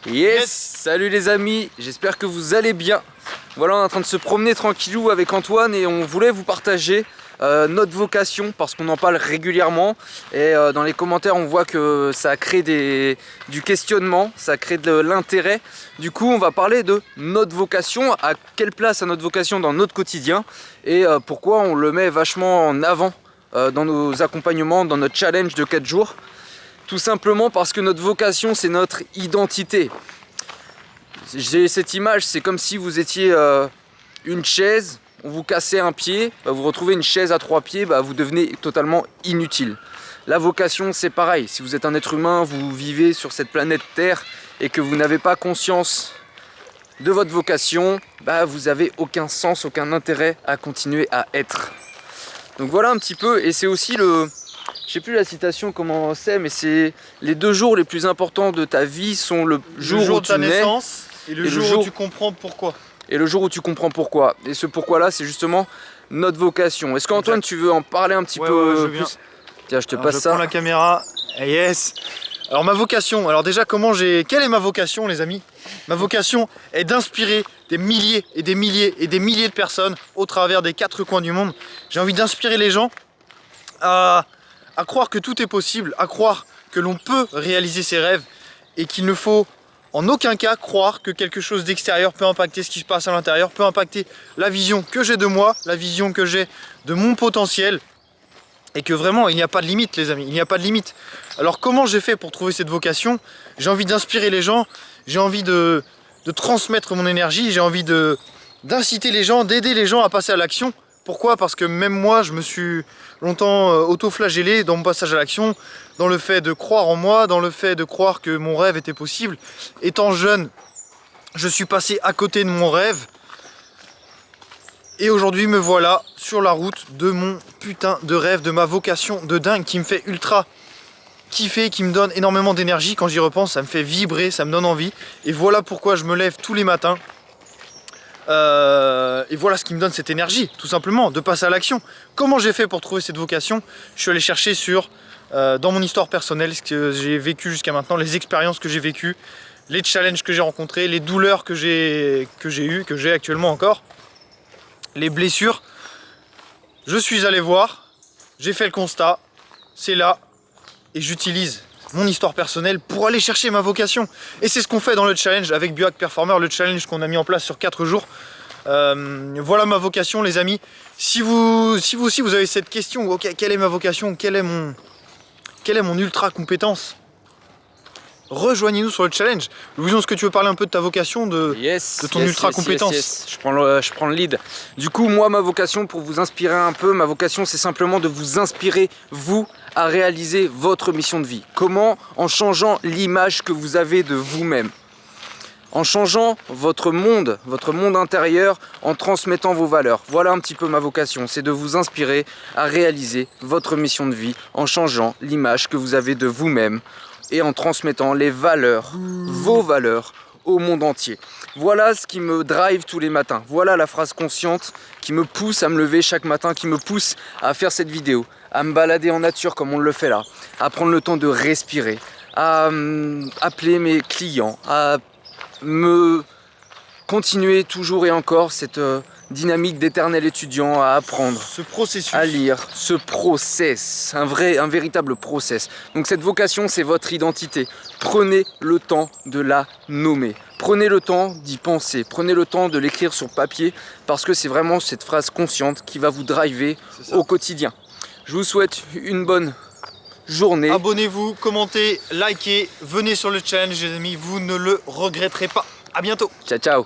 Yes, salut les amis, j'espère que vous allez bien. Voilà, on est en train de se promener tranquillou avec Antoine et on voulait vous partager notre vocation parce qu'on en parle régulièrement et dans les commentaires on voit que ça crée du questionnement, ça crée de l'intérêt. Du coup on va parler de notre vocation, à quelle place a notre vocation dans notre quotidien et pourquoi on le met vachement en avant dans nos accompagnements, dans notre challenge de 4 jours. Tout simplement parce que notre vocation c'est notre identité. J'ai cette image, c'est comme si vous étiez une chaise, on vous cassait un pied, vous retrouvez une chaise à 3 pieds, vous devenez totalement inutile. La vocation c'est pareil, si vous êtes un être humain, vous vivez sur cette planète Terre et que vous n'avez pas conscience de votre vocation, vous n'avez aucun sens, aucun intérêt à continuer à être. Donc voilà un petit peu, et c'est aussi le... Je sais plus la citation comment c'est, mais c'est les 2 jours les plus importants de ta vie sont le jour où de ta tu nais naissance et le jour où tu comprends pourquoi. Et le jour où tu comprends pourquoi. Et ce pourquoi-là, c'est justement notre vocation. Est-ce qu'Antoine, tu veux en parler un petit peu plus? Tiens, je te passe ça. Je prends la caméra. Yes. Alors ma vocation. Alors déjà, quelle est ma vocation, les amis? Ma vocation est d'inspirer des milliers et des milliers et des milliers de personnes au travers des 4 coins du monde. J'ai envie d'inspirer les gens à croire que tout est possible, à croire que l'on peut réaliser ses rêves et qu'il ne faut en aucun cas croire que quelque chose d'extérieur peut impacter ce qui se passe à l'intérieur, peut impacter la vision que j'ai de moi, la vision que j'ai de mon potentiel, et que vraiment il n'y a pas de limite, les amis, il n'y a pas de limite. Alors comment j'ai fait pour trouver cette vocation? J'ai envie d'inspirer les gens, j'ai envie de transmettre mon énergie, j'ai envie d'inciter les gens, d'aider les gens à passer à l'action. Pourquoi? Parce que même moi, je me suis longtemps auto-flagellé dans mon passage à l'action, dans le fait de croire en moi, dans le fait de croire que mon rêve était possible. Étant jeune, je suis passé à côté de mon rêve. Et aujourd'hui, me voilà sur la route de mon putain de rêve, de ma vocation de dingue qui me fait ultra kiffer, qui me donne énormément d'énergie. Quand j'y repense, ça me fait vibrer, ça me donne envie. Et voilà pourquoi je me lève tous les matins. Et voilà ce qui me donne cette énergie, tout simplement, de passer à l'action. Comment j'ai fait pour trouver cette vocation? Je suis allé chercher dans mon histoire personnelle, ce que j'ai vécu jusqu'à maintenant, les expériences que j'ai vécues, les challenges que j'ai rencontrés, les douleurs que j'ai eues, que j'ai actuellement encore, les blessures. Je suis allé voir, j'ai fait le constat, c'est là, et j'utilise mon histoire personnelle pour aller chercher ma vocation. Et c'est ce qu'on fait dans le challenge avec Biohack Performer, le challenge qu'on a mis en place sur 4 jours. Voilà ma vocation, les amis. Si vous aussi vous avez cette question, ok, quelle est ma vocation, quelle est mon ultra compétence, rejoignez-nous sur le challenge. Louison, est-ce que tu veux parler un peu de ta vocation, de ton ultra compétence? Yes. Je prends le lead. Du coup, moi, ma vocation, pour vous inspirer un peu, ma vocation, c'est simplement de vous inspirer, vous, à réaliser votre mission de vie. Comment? En changeant l'image que vous avez de vous-même. En changeant votre monde intérieur, en transmettant vos valeurs. Voilà un petit peu ma vocation, c'est de vous inspirer à réaliser votre mission de vie en changeant l'image que vous avez de vous-même et en transmettant les valeurs, vos valeurs, au monde entier. Voilà ce qui me drive tous les matins. Voilà la phrase consciente qui me pousse à me lever chaque matin, qui me pousse à faire cette vidéo, à me balader en nature comme on le fait là, à prendre le temps de respirer, à appeler mes clients, à me continuer toujours et encore cette dynamique d'éternel étudiant, à apprendre, ce processus, à lire, ce process, un véritable process. Donc cette vocation, c'est votre identité. Prenez le temps de la nommer. Prenez le temps d'y penser. Prenez le temps de l'écrire sur papier parce que c'est vraiment cette phrase consciente qui va vous driver au quotidien. Je vous souhaite une bonne journée. Abonnez-vous, commentez, likez, venez sur le challenge, les amis, vous ne le regretterez pas. À bientôt. Ciao, ciao.